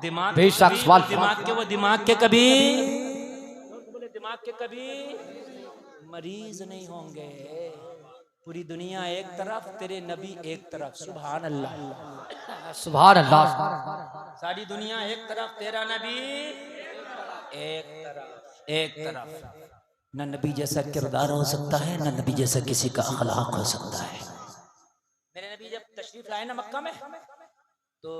दिमाग बेशक सवाल दिमाग के कभी बोले दिमाग के कभी मरीज नहीं होंगे। पूरी दुनिया एक तरफ, तेरे नबी एक तरफ। सुभान अल्लाह, सुभान अल्लाह। सारी दुनिया एक तरफ, तेरा नबी एक तरफ। न नबी जैसा किरदार हो सकता है, न नबी जैसा किसी का अखलाक हो सकता है। मेरे नबी जब तशरीफ लाए ना मक्का में, तो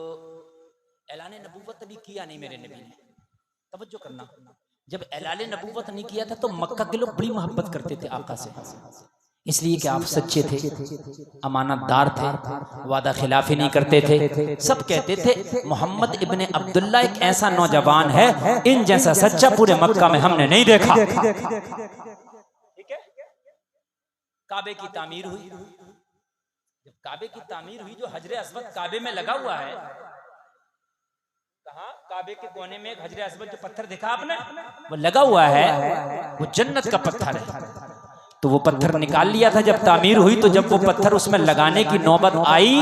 ऐलान नबूवत अभी किया नहीं मेरे नबी ने। तवज्जो करना, जब ऐलान नबूवत नहीं किया था तो मक्का के लोग बड़ी मोहब्बत करते थे आका से, इसलिए कि आप सच्चे थे, अमानतदार थे, वादा खिलाफी नहीं करते थे। सब कहते थे मोहम्मद इब्ने अब्दुल्ला एक ऐसा नौजवान है, इन जैसा सच्चा पूरे मक्का में हमने नहीं देखा। ठीक है। काबे की तामीर हुई। जब काबे की तामीर हुई, जो हजरे अस्वद काबे में लगा हुआ है, कहाँ? काबे के कोने में एक हजरे अस्वद जो पत्थर देखा आपने, वो लगा हुआ है, वो जन्नत का पत्थर है। तो वो पत्थर निकाल लिया था जब तामीर हुई। तो जब वो पत्थर उसमें लगाने की नौबत आई,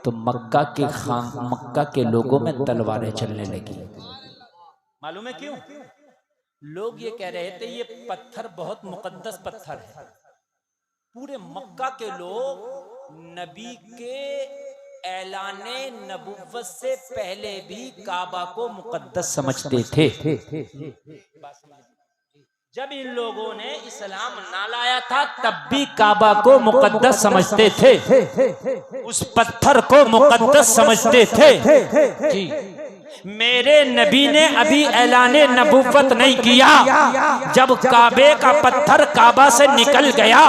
तो मक्का के लोगों में तलवारें चलने लगी। मालूम है क्यों? लोग ये कह रहे थे ये पत्थर बहुत मुकद्दस पत्थर है। पूरे मक्का के लोग नबी के ऐलाने नबुव्वत से पहले भी काबा को मुकद्दस समझते थे। जब इन लोगों ने इस्लाम ना लाया था, तब भी काबा को मुकद्दस समझते थे, उस पत्थर को मुकद्दस समझते थे। जी, मेरे नबी ने अभी ऐलाने नबुव्वत नहीं किया। जब काबे का पत्थर काबा से निकल गया,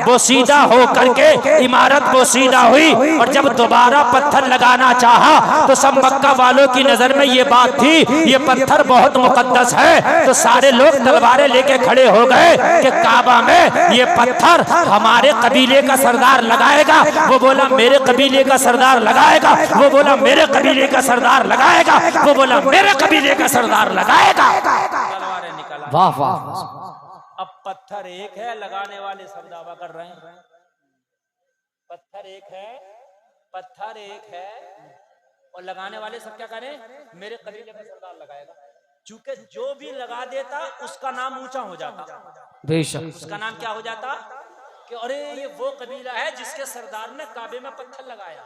वो सीधा हो करके इमारत वो सीधा हुई, और जब दोबारा पत्थर लगाना चाहा तो सब मक्का वालों की नजर में ये बात थी ये पत्थर बहुत मुकद्दस है। तो सारे लोग तलवारें लेके खड़े हो गए कि काबा में ये पत्थर हमारे कबीले का सरदार लगाएगा। वो बोला मेरे कबीले का सरदार लगाएगा, वो बोला मेरे कबीले का सरदार लगाएगा, वो बोला मेरे कबीले का सरदार लगाएगा। तलवारें निकाला। वाह वाह। अब पत्थर एक है, लगाने वाले सब दावा कर रहे हैं पत्थर एक है, पत्थर एक है, और लगाने वाले सब क्या करें? मेरे कबीले का सरदार लगाएगा। चूंकि जो भी लगा देता उसका नाम ऊंचा हो जाता। बेशक। उसका नाम क्या हो जाता कि अरे ये वो कबीला है जिसके सरदार ने काबे में पत्थर लगाया,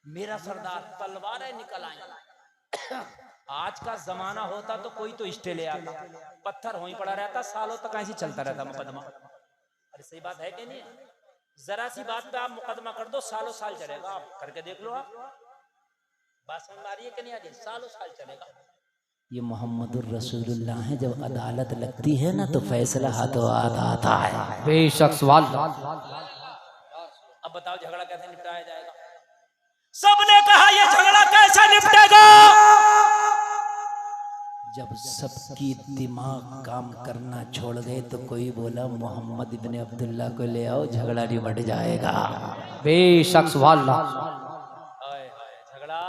मेरा सरदार। तलवारें निकल आई। आज का जमाना होता तो कोई तो स्टे ले आता, पत्थर वहीं पड़ा रहता, सालों तक ऐसे चलता रहता मुकदमा। अरे सही बात है कि नहीं? जरा सी बात पे आप मुकदमा कर दो, सालों साल चलेगा। आप करके देख लो। आप बात समझ आ रही है कि नहीं आ रही? सालों साल चलेगा। ये मोहम्मदुर रसूलुल्लाह है, जब अदालत लगती है ना तो फैसला हाथों हाथ आता है। बेशक सवाल। अब बताओ झगड़ा कैसे निपटाया जाएगा? सबने कहा ये झगड़ा कैसे निपटेगा? जब सबकी दिमाग काम करना छोड़ दे तो कोई बोला मोहम्मद इब्ने अब्दुल्ला को ले आओ, झगड़ा निपट जाएगा। बेशक सवाल। झगड़ा,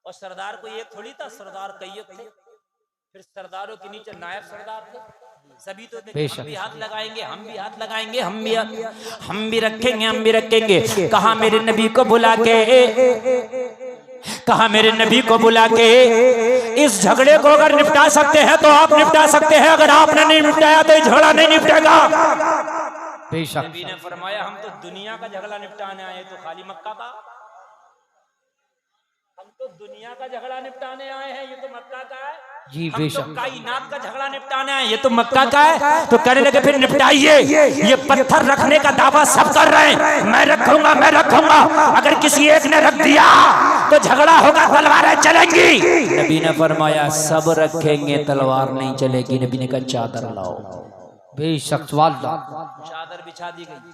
और सरदार कोई एक थोड़ी था, सरदार कई थे। फिर सरदारों के नीचे नायब सरदार थे। सभी तो हम भी हाथ लगाएंगे, हम भी हाथ लगाएंगे, हम भी रखेंगे, हम भी रखेंगे। कहा मेरे नबी को बुला के, कहा मेरे नबी को बुला के इस झगड़े को अगर निपटा सकते हैं तो आप निपटा सकते हैं, अगर आपने नहीं निपटाया तो झगड़ा नहीं निपटेगा। बेशक। नबी ने फरमाया हम तो दुनिया का झगड़ा निपटाने आए, तो खाली मक्का का? हम तो दुनिया का झगड़ा निपटाने आए हैं, ये तो मक्का का है। जी हम बेशक। तो कायनात का झगड़ा निपटाने आए, ये तो मक्का का है। तो कहने लगे फिर निपटाइए। ये पत्थर रखने का दावा सब कर रहे हैं, मैं रखूंगा, मैं रखूंगा। अगर किसी एक ने रख दिया तो झगड़ा होगा, तलवारें चलेंगी। नबी ने फरमाया सब रखेंगे, तलवार नहीं चलेगी। नबी ने कहा चादर लाओ। बेशक सवाल। चादर बिछा दी गई,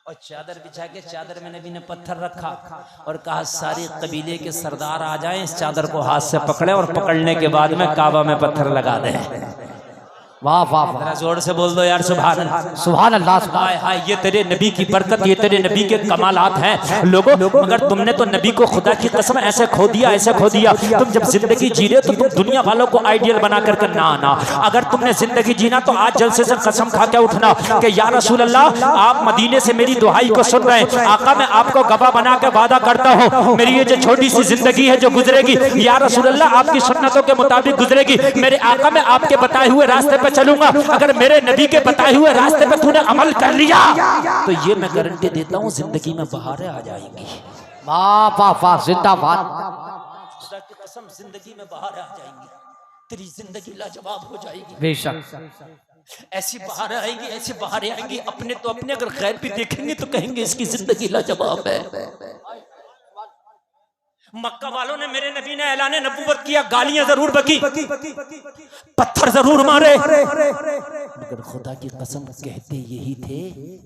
और चादर बिछा के चादर में नबी ने पत्थर रखा और कहा सारे कबीले के सरदार आ जाएं, इस चादर को हाथ से पकड़े और पकड़ने के बाद में काबा में पत्थर लगा दें। वाह वाह वाह, जरा जोर से बोल दो यार सुभान अल्लाह। सुभान अल्लाह सुभान। हाय हाय, ये तेरे नबी की बरकत, ये तेरे नबी के कमालात हैं लोगों। मगर तुमने तो नबी को खुदा की कसम ऐसे खो दिया, ऐसे खो दिया। तुम जब जिंदगी जी रहे हो तो तुम दुनिया वालों को आइडियल बना करके ना आना। अगर तुमने जिंदगी जीना तो आज जलसे से कसम खा के उठना कि या रसूल अल्लाह, आप मदीने से मेरी दुहाई को सुन रहे हैं। आका मैं आपको गवाह बना के वादा करता हूँ, मेरी ये जो छोटी सी जिंदगी है जो गुजरेगी, या रसूल अल्लाह आपकी सुन्नतों के मुताबिक गुजरेगी। मेरे आका मैं आपके बताए हुए रास्ते पे चलूंगा। अगर मेरे नबी के बताए हुए रास्ते पे तूने अमल कर लिया तो ये मैं गारंटी देता हूँ जिंदगी में बहारें आ जाएंगी। वाह वाह वाह, जिंदाबाद। खुदा की कसम जिंदगी में बहारें आ जाएंगी, तेरी जिंदगी लाजवाब हो जाएगी। बेशक ऐसी बहारें आएंगी, ऐसी बहारें आएंगी, अपने तो अपने अगर गैर भी देखेंगे तो कहेंगे इसकी जिंदगी लाजवाब है। मक्का वालों ने, मेरे नबी ने ऐलान नबूवत किया, गालियां जरूर बकी, पत्थर जरूर मारे, मगर खुदा की कसम कहते यही थे।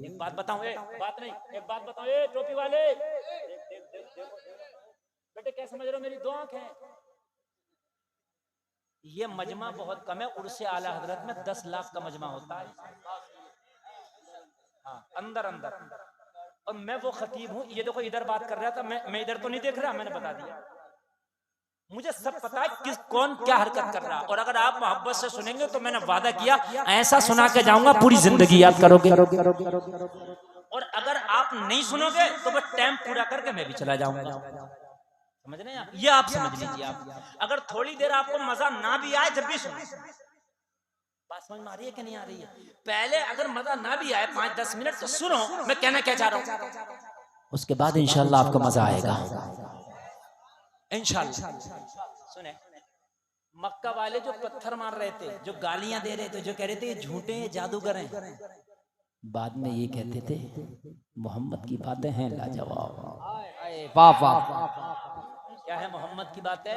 एक बात बताऊं, बात नहीं, एक बात बताऊं, टोपी वाले, बेटे क्या समझ रहे हो, मेरी दो आंख है। ये मजमा बहुत कम है, उर्से आला हजरत में 10 लाख का मजमा होता है। हाँ, अंदर अंदर। और मैं वो खतीब हूँ, ये देखो इधर बात कर रहा था, मैं इधर तो नहीं देख रहा, मैंने बता दिया। मुझे सब पता है किस कौन क्या हरकत कर रहा। और अगर आप मोहब्बत से सुनेंगे तो मैंने वादा किया ऐसा सुना के जाऊंगा पूरी जिंदगी याद करोगे। और अगर आप नहीं सुनोगे तो बस टाइम पूरा करके मैं भी चला जाऊंगा। समझ रहे हैं आप? ये आप समझ लीजिए। आप अगर थोड़ी देर आपको मजा ना भी आए जब भी सुनो। बात समझ में आ रही है कि नहीं आ रही है? पहले अगर मजा ना भी आए 5-10 मिनट तो सुनो मैं कहना क्या चाह रहा हूं, उसके बाद इंशाल्लाह आपको मजा आएगा इंशाल्लाह। सुने, मक्का वाले जो पत्थर मार रहे थे, जो गालियां दे रहे थे, जो कह रहे थे ये झूठे हैं, जादूगर हैं, बाद में ये कहते थे मोहम्मद की बातें हैं लाजवाब। वाह वाह, क्या है मोहम्मद की बातें?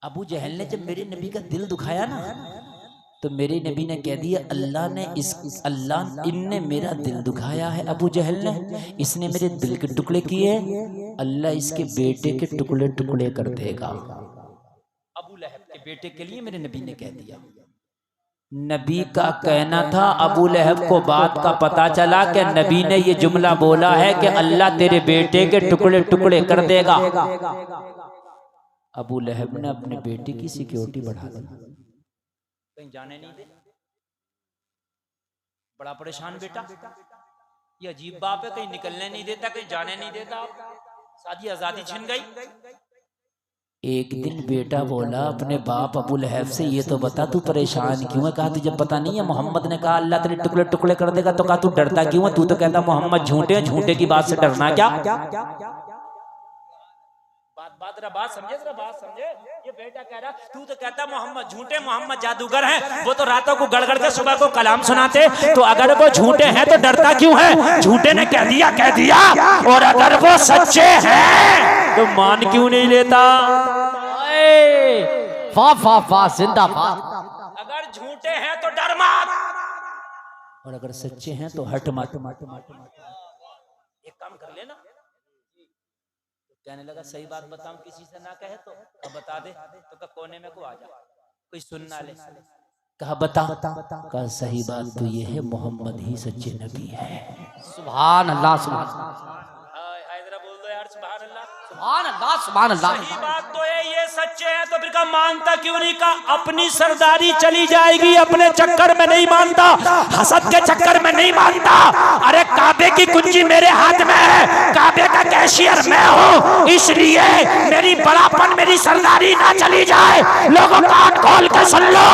अबू जहल ने जब मेरे नबी का दिल दुखाया ना तो मेरे नबी ने कह दिया अल्लाह इनने मेरा दिल दुखाया है। अबू जहल ने, इसने मेरे दिल के टुकड़े किए, अल्लाह इसके बेटे के टुकड़े टुकड़े कर देगा। अबू लहब के बेटे के लिए मेरे नबी ने कह दिया। नबी का कहना था, अबू लहब को बात का पता चला कि नबी ने ये जुमला बोला है कि अल्लाह तेरे बेटे के टुकड़े टुकड़े कर देगा। अबू लहब ने अपने बेटे की सिक्योरिटी बढ़ा दी, कहीं जाने नहीं दे। बड़ा परेशान बेटा, ये अजीब बाप है, कहीं निकलने नहीं देता, कहीं जाने नहीं देता, सादी आजादी छिन गई। एक दिन बेटा बोला अपने बाप अबू लहब से, ये तो बता तू परेशान क्यों है? कहा तुझे पता नहीं है मोहम्मद ने कहा अल्लाह तेरे टुकड़े टुकड़े कर देगा, तो कहा तू डरता क्यों है? तू तो कहता मोहम्मद झूठे हैं, झूठे की बात से डरना क्या? बात समझे, बात समझे। ये बेटा कह रहा, तू तो कहता मोहम्मद झूठे, मोहम्मद जादूगर हैं, वो तो रातों को गड़गड़ के सुबह को कलाम सुनाते, तो अगर वो झूठे हैं तो डरता क्यों है? झूठे ने कह दिया, और अगर वो सच्चे हैं तो मान क्यों नहीं लेता? वाह वाह वाह, जिंदाबाद। अगर झूठे हैं तो डर मत, और अगर सच्चे हैं तो हट मत। एक काम कर लेना। कहने लगा सही बात बताऊं, किसी से ना कहे तो बता दे, तो कोने में को आ जा, कोई सुन ना ले। कहा बता, कहा सही बात तो ये है मोहम्मद ही सच्चे नबी है। सुभान अल्लाह, सुभान बोल दो यार सुभान अल्लाह, सुभान अल्लाह, सुभान अल्लाह। सही बात तो है, ये सच्चे हैं, तो फिर का मानता क्यों नहीं? का अपनी सरदारी चली जाएगी, अपने चक्कर में नहीं मानता, हसद के चक्कर में नहीं मानता। अरे काबे की कुंजी मेरे हाथ में है, काबे का कैशियर मैं हूँ, इसलिए मेरी बड़ापन, मेरी सरदारी ना चली जाए। लोगों कान खोल के सुन लो,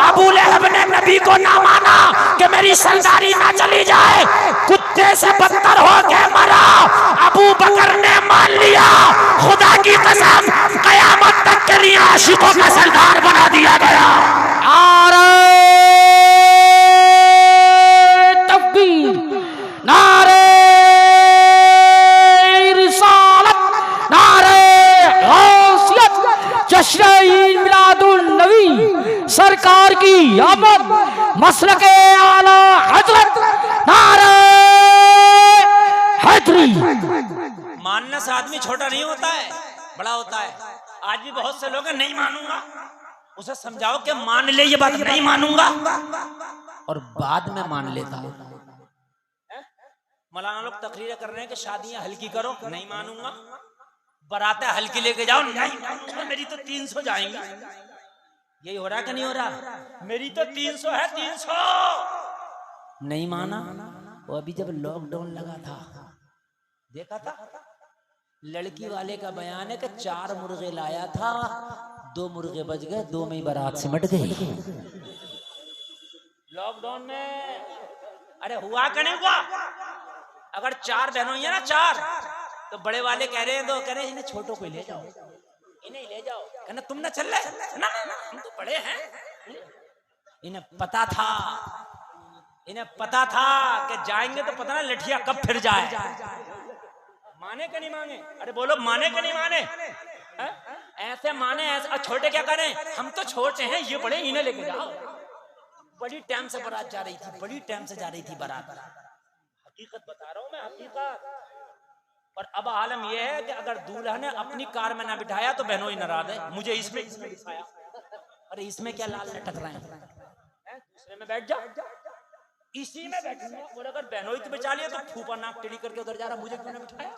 अबू लहब ने नबी को ना माना कि मेरी सरदारी ना चली जाए, कुत्ते से बदतर हो के मरा। अबू बकर ने मान लिया, खुदा की कसम कयामत तक के लिए आशिकों का सरदार बना दिया गया। नारे तकबीर, नारे रिसालत, नारे गौसियत, जश्न मिलादुन नबी सरकार की आमद, मसलके आला हजरत, नारे हैदरी। मानने से आदमी छोटा नहीं होता है, बड़ा होता है। आज भी बहुत से लोग नहीं मानूंगा, उसे समझाओ कि मान ले ये बात, नहीं मानूंगा, और बाद में मान लेता। मौलाना लोग तकरीरें कर रहे हैं कि शादियां हल्की करो, नहीं मानूंगा, बारातें हल्की लेके जाओ, नहीं मानूंगा, मेरी तो 300 जाएंगी। यही हो रहा कि नहीं हो रहा? मेरी तो 300 है, 300 नहीं माना। वो अभी जब लॉकडाउन लगा था, देखा था, लड़की वाले का बयान है कि 4 मुर्गे लाया था, 2 मुर्गे बच गए, 2 में ही बारात सिमट गई लॉकडाउन में। अरे हुआ कि नहीं हुआ? अगर 4 बहनों है ना, 4, तो बड़े वाले कह रहे हैं, तो कह रहे हैं इन्हें छोटों को ले जाओ, इन्हें ले जाओ। कहना तुम ना चल रहे, ना ना ना हम तो बड़े हैं। इन्हें पता था, इन्हें पता था कि जाएंगे तो पता ना लठिया कब फिर जाए। माने कि नहीं माने? अरे बोलो, माने कि नहीं माने? ऐसे माने, ऐसे। छोटे क्या करें? हम तो छोटे हैं, ये बड़े, इन्हें लेके जाओ। बड़ी टाइम से बारात जा रही थी, बड़ी टाइम से जा रही थी बारात। हकीकत बता रहा हूं मैं, हकीकत। और अब आलम यह है कि अगर दूल्हा ने अपनी कार में ना बिठाया तो बहनों ही नाराज है, मुझे इसमें बिठाया। अरे इसमें क्या लाल लटक रहे हैं? दूसरे में बैठ जा, इसी में बैठूंगा। और अगर बहनों ही तो बिछा लिया तो फूफा नाक टेढ़ी करके उधर जा रहा, मुझे क्यों ना बिठाया?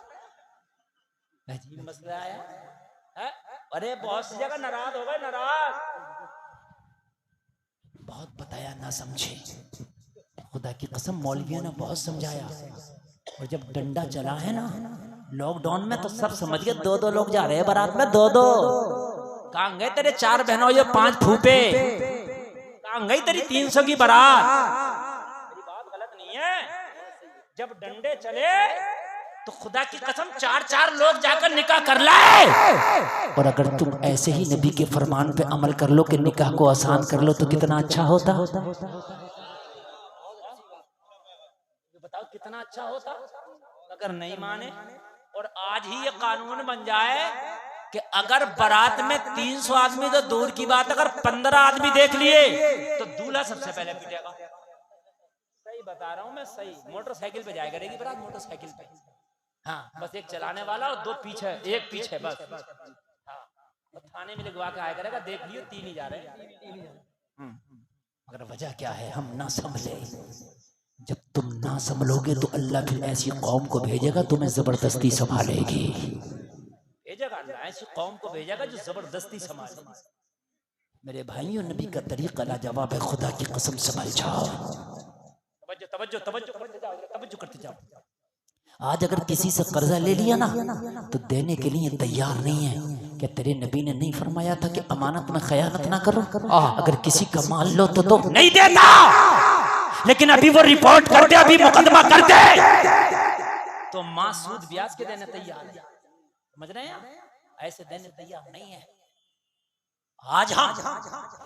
अजीब मसला है। अरे बहुत सी जगह नाराज हो गए, नाराज। बहुत बताया ना समझे, खुदा की कसम मौलवियों ने बहुत समझाया। और जब डंडा चला है ना लॉकडाउन में, तो सब समझ गए 2-2 लोग जा रहे हैं बारात में, 2-2। कहाँ गए तेरे 4 बहनों, ये 5 फूफे? कहाँ गई तेरी 300 की बारात? मेरी बात गलत नहीं है। जब डंडे चले तो खुदा की कसम 4-4 लोग जाकर निकाह कर लाए। और अगर तुम ऐसे ही नबी के फरमान पे अमल कर लो कि निकाह को आसान कर लो, तो कितना अच्छा होता। बताओ कितना अच्छा होता। अगर नहीं माने, और आज ही ये कानून बन जाए कि अगर बारात में 300 आदमी तो दूर की बात, अगर 15 आदमी देख लिए तो दूल्हा सबसे पहले पिटेगा। सही बता रहा हूं मैं, सही। मोटरसाइकिल पे जाया करेगी बारात, मोटरसाइकिल पे। हाँ, बस एक चलाने वाला और 2 पीछे, एक पीछे बस। हाँ, तो थाने में लिखवा के आया करेगा, देख लियो 3 ही जा रहे हैं। मगर वजह क्या है? हम ना समझे। जब तुम ना संभलोगे तो अल्लाह फिर ऐसी कौम को भेजेगा, तुम्हें जबरदस्ती संभालेगी। भेजेगा अल्लाह, ऐसी कौम को भेजेगा जो जबरदस्ती संभालेगी। मेरे भाइयों, नबी का तरीका लाजवाब है, खुदा की कसम समझ जाओ। तवज्जो तवज्जो तवज्जो करते जाओ, तवज्जो करते जाओ। आज अगर किसी से कर्जा ले लिया ना, तो देने के लिए तैयार नहीं है। क्या तेरे नबी ने नहीं फरमाया था कि अमानत में खयानत ना करो? अगर किसी का माल लो तो नहीं देता, लेकिन अभी वो रिपोर्ट कर दे, अभी मुकदमा कर दे, तो मां सूद ब्याज के देने तैयार है। समझ रहे हैं? ऐसे देने तैयार नहीं है। आज हम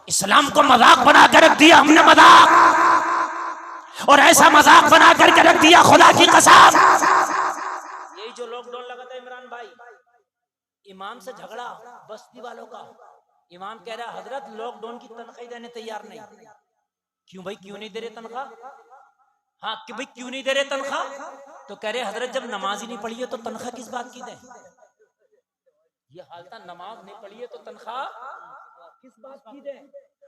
इस्लाम को मजाक बना कर रख दिया हमने, मजाक। और ऐसा मजाक बना करके रख दिया, खुदा की कसम। यही जो लॉकडाउन लगा था इमरान भाई, इमाम से झगड़ा बस्ती वालों का। इमाम कह रहा, हजरत लॉकडाउन की तनख्वाह देने तैयार नहीं। क्यों भाई, क्यों नहीं दे रहे तनख्वाह? हाँ कि भाई क्यों नहीं दे रहे तनख्वाह? तो कह रहे हजरत जब नमाज ही नहीं पढ़ी है तो तनख्वाह किस बात की दे? ये हाल था, नमाज नहीं पढ़ी है तो तनख्वाह किस बात की दे?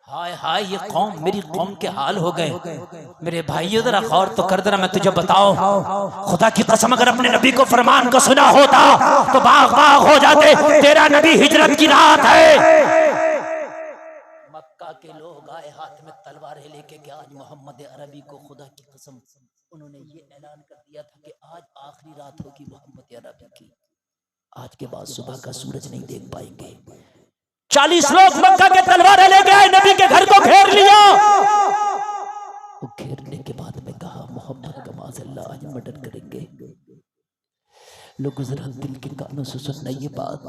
हाय हाय, ये कौम, मेरी कौम के हाल हो गए। मेरे भाइयों जरा गौर तो कर देना, मैं तुझे बताऊं, खुदा की कसम अगर अपने नबी को फरमान को सुना होता तो बाग बाग हो जाते। तेरा नबी हिजरत की रात है, मक्का के लोग आए हाथ में तलवारें लेके कि आज मोहम्मद अरबी को, खुदा की कसम उन्होंने ये ऐलान कर दिया था कि आज आखिरी रात होगी मोहम्मद अरबी की, आज के बाद सुबह का सूरज नहीं देख पाएंगे। 40 लोग मक्का के तलवारें लेके आए, नबी के घर को घेर लिया। वो घेरने के बाद में कहा मोहम्मद का माज़अल्लाह आज मर्डर करेंगे। लोग जरा दिल के कानों से सुनना ये बात।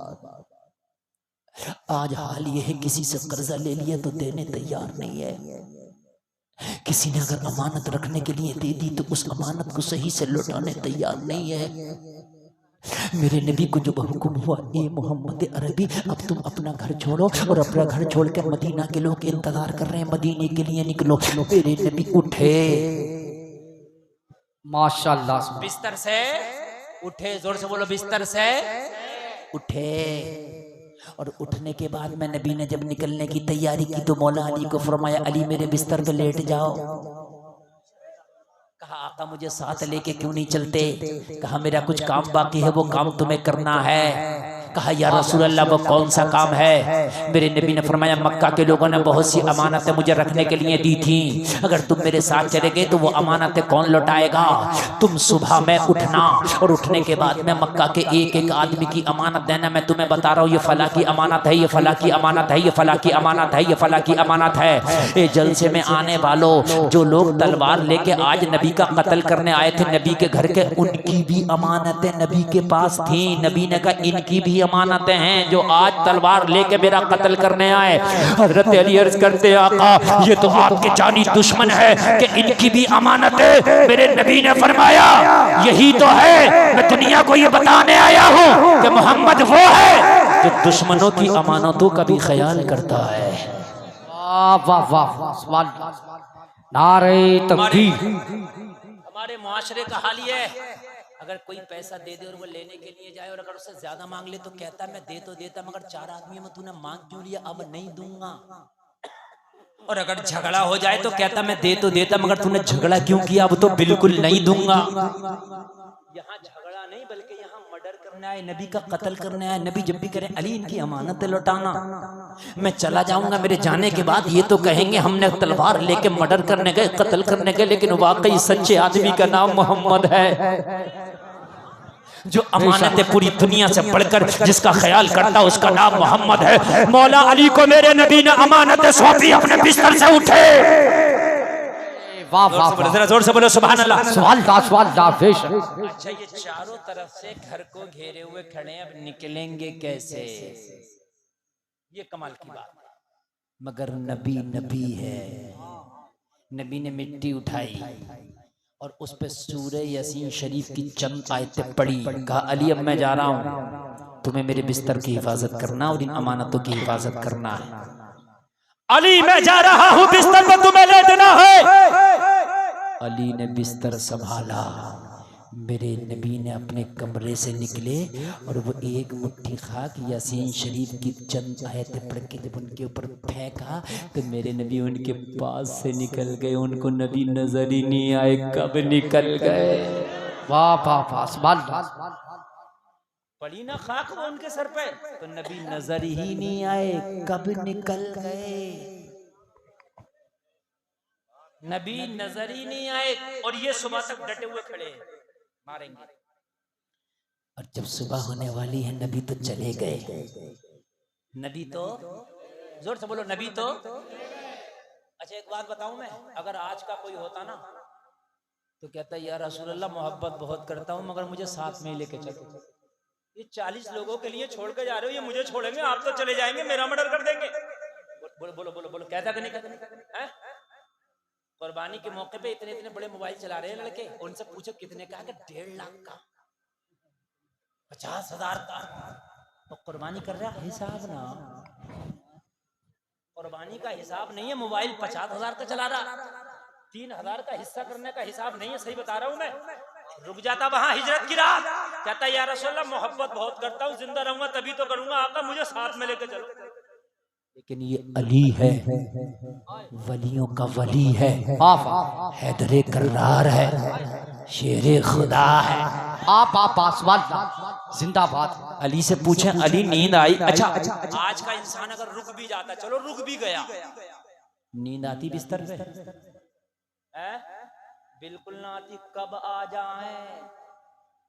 आज हाल ये है, किसी से कर्जा ले लिया तो देने तैयार नहीं है। किसी ने अगर अमानत रखने के लिए दे दी तो उस अमानत को सही से लौटाने तैयार नहीं है। मेरे नबी को जब हुक्म हुआ, ए मोहम्मद अरबी अब तुम अपना घर छोड़ो, और अपना घर छोड़कर मदीना के लोग इंतजार कर रहे हैं, मदीने के लिए निकलो। मेरे नबी उठे, माशाअल्लाह, बिस्तर से उठे, जोर से बोलो, बिस्तर से उठे। और उठने के बाद में नबी ने जब निकलने की तैयारी की तो मौला अली को फरमाया, अली मेरे बिस्तर पे लेट जाओ। कहा आका मुझे साथ लेके क्यों नहीं चलते? कहा मेरा कुछ काम बाकी है, वो काम तुम्हें करना है। कहा या रसूल अल्लाह वो कौन सा काम है? मेरे नबी ने फरमाया, मक्का के लोगों ने बहुत सी अमानतें मुझे रखने के लिए दी थी, अगर तुम मेरे साथ चले गए तो वो अमानतें कौन लौटाएगा? तुम सुबह में उठना और उठने के बाद में मक्का के एक एक आदमी की अमानत देना। मैं तुम्हें बता रहा हूँ ये फला की अमानत है, ये फला की अमानत है, ये फला की अमानत है, ये फला की अमानत है। ये जलसे में आने वालों जो लोग तलवार लेके आज नबी का कत्ल करने आए थे नबी के घर के, उनकी भी अमानतें नबी के पास थी। नबी ने कहा इनकी भी अमानतें हैं जो आज तलवार लेके मेरा कत्ल करने आए। हजरत अली अर्ज करते आका ये तो आपके जानी दुश्मन है कि इनकी भी अमानतें। मेरे नबी ने फरमाया यही तो है, मैं दुनिया को ये बताने आया हूँ कि मोहम्मद वो है जो दुश्मनों की अमानतों का भी ख्याल करता है। वाह वाह वाह, नारे तकबीर। हमारे मुआशरे का हाल ये है, अगर कोई पैसा दे दे और वो लेने के लिए जाए और अगर उससे ज्यादा मांग ले तो कहता मैं दे तो देता, मगर 4 आदमी में तूने मांग क्यों लिया, अब नहीं दूंगा। और अगर झगड़ा हो जाए तो कहता मैं दे तो देता, मगर तूने झगड़ा क्यों किया, अब तो बिल्कुल नहीं दूंगा। यहाँ झगड़ा नहीं बल्कि यहाँ मर्डर करने आए, नबी का कत्ल करने आए। नबी जब भी करें अली इनकी अमानत लौटाना, मैं चला जाऊंगा, मेरे जाने के बाद ये तो कहेंगे हमने तलवार लेके मर्डर करने गए, कत्ल करने गए, लेकिन वाकई सच्चे आदमी का नाम मोहम्मद है, जो अमानतें पूरी दुनिया से बढ़कर जिसका ख्याल करता उसका नाम मोहम्मद है। मौला अली को मेरे नबी ने अमानतें सौंपी, अपने बिस्तर से उठे। वाह वाह, जरा जोर से बोलो सुभान अल्लाह। अच्छा ये चारों तरफ से घर को घेरे हुए खड़े, अब निकलेंगे कैसे? ये कमाल की बात है। मगर नबी नबी है। नबी ने मिट्टी उठाई और उस पे सूरह यासीन शरीफ की चंद आयतें पढ़ी। कहा अली अब मैं जा रहा हूं, तुम्हें मेरे बिस्तर की हिफाजत करना और इन अमानतों की हिफाजत करना है। अली मैं जा रहा हूं, बिस्तर पर तुम्हें लेटना है। अली ने बिस्तर संभाला, मेरे नबी ने अपने कमरे से निकले और वो एक मुट्ठी खाक यासीन शरीफ की चंद आयतें पढ़ के जब उनके ऊपर फेंका तो मेरे नबी उनके पास से निकल गए। उनको नबी नजर ही नहीं आए कब निकल गए। वाह वाह वाह, पड़ी ना खाक वो उनके सर पे तो नबी नजर ही नहीं आए कब निकल गए। नबी नजर ही नहीं आए और ये सुबह तक डटे हुए खड़े हैं, मारेंगे। और जब सुबह होने वाली है नबी तो चले गए। नबी तो जोर से बोलो नबी तो। अच्छा एक बात बताऊं मैं, अगर आज का कोई होता ना तो कहता या रसूल अल्लाह मोहब्बत बहुत करता हूं मगर मुझे साथ में ही लेके चलो। ये 40 लोगों के लिए छोड़ के जा रहे हो, ये मुझे छोड़ेंगे, आप तो चले जाएंगे, मेरा मर्डर कर देंगे। बोलो बोलो बोलो बोलो, कहता कि नहीं कहता? कुर्बानी के मौके पे इतने इतने बड़े मोबाइल चला रहे हैं लड़के, उनसे पूछो कितने का? 1.5 लाख का, 50,000 का। तो कुर्बानी कर रहा है, हिसाब ना, कुर्बानी का हिसाब नहीं है। मोबाइल 50,000 का चला रहा, 3,000 का हिस्सा करने का हिसाब नहीं है। सही बता रहा हूं मैं। रुक जाता वहां हिजरत की रात, कहता या रसूल अल्लाह मोहब्बत बहुत करता हूँ, जिंदा रहूंगा तभी तो करूंगा, आका मुझे साथ में लेके चलो। लेकिन ये अली है, वलियों का वली है, हैदरे कर्रार है, शेरे खुदा है। आप जिंदाबाद। अली से पूछे अली नींद आई? अच्छा आज का इंसान अगर रुक भी जाता, चलो रुक भी गया, नींद आती बिस्तर पे? बिल्कुल ना आती। कब आ जाए,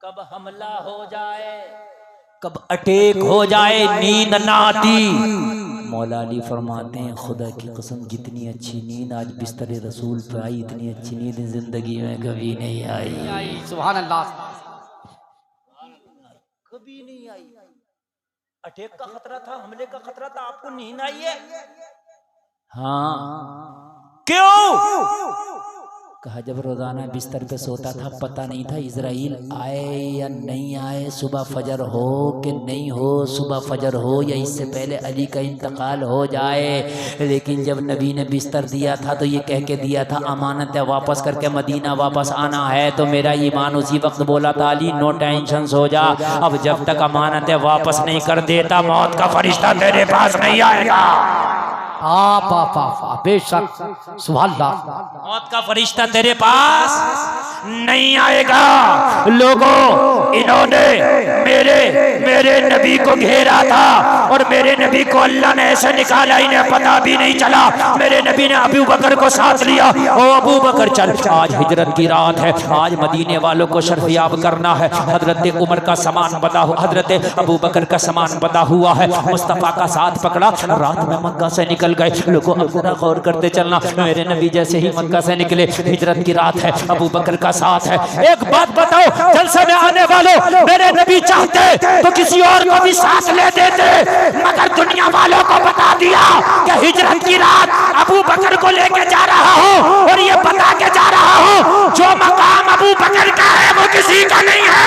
कब हमला हो जाए, कब अटैक हो जाए, नींद ना आती। मौला अली फरमाते हैं खुदा की कसम जितनी अच्छी नींद आज बिस्तर रसूल पे आई, इतनी अच्छी नींद जिंदगी में कभी नहीं आई। सुभान अल्लाह, कभी नहीं आई। अटैक का खतरा था, हमले का खतरा था, आपको नींद आई है? हाँ। क्यों? कहा जब रोजाना बिस्तर पे सोता था पता नहीं था इजराइल आए या नहीं आए, सुबह फजर हो कि नहीं हो, सुबह फजर हो या इससे पहले अली का इंतकाल हो जाए। लेकिन जब नबी ने बिस्तर दिया था तो ये कह के दिया था अमानत है, वापस करके मदीना वापस आना है। तो मेरा ईमान उसी वक्त बोला था अली नो टेंशन सो जा, अब जब तक अमानत है वापस नहीं कर देता मौत का फरिश्ता तेरे पास नहीं आएगा। बेशक सुभान अल्लाह, मौत का फरिश्ता तेरे पास नहीं आएगा। लोगों इन्होंने मेरे नबी को घेरा था और मेरे नबी को अल्लाह ने ऐसे निकाला इन्हें पता भी नहीं चला। मेरे नबी ने अबू बकर को साथ लिया, ओ अबू बकर चल, आज हिजरत की रात है, आज मदीने वालों को शर्फयाब करना है। हजरत उमर का सामान बंधा हुआ, हजरत अबू बकर का सामान बंधा हुआ है, मुस्तफा का साथ पकड़ा, रात में मक्का से निकल गए। लोगों अब जरा गौर करते चलना, मेरे नबी जैसे ही मक्का से निकले, हिजरत की रात है, अबू बकर का साथ है। एक बात बताओ, जलसे में आने वालों, मेरे नबी चाहते तो किसी और को भी साथ ले देते, मगर दुनिया वालों को बता दिया कि हिजरत की रात अबू बकर को लेके जा रहा हूँ और ये बता के जा रहा हूँ जो मकाम अबू बकर का है वो किसी का नहीं है।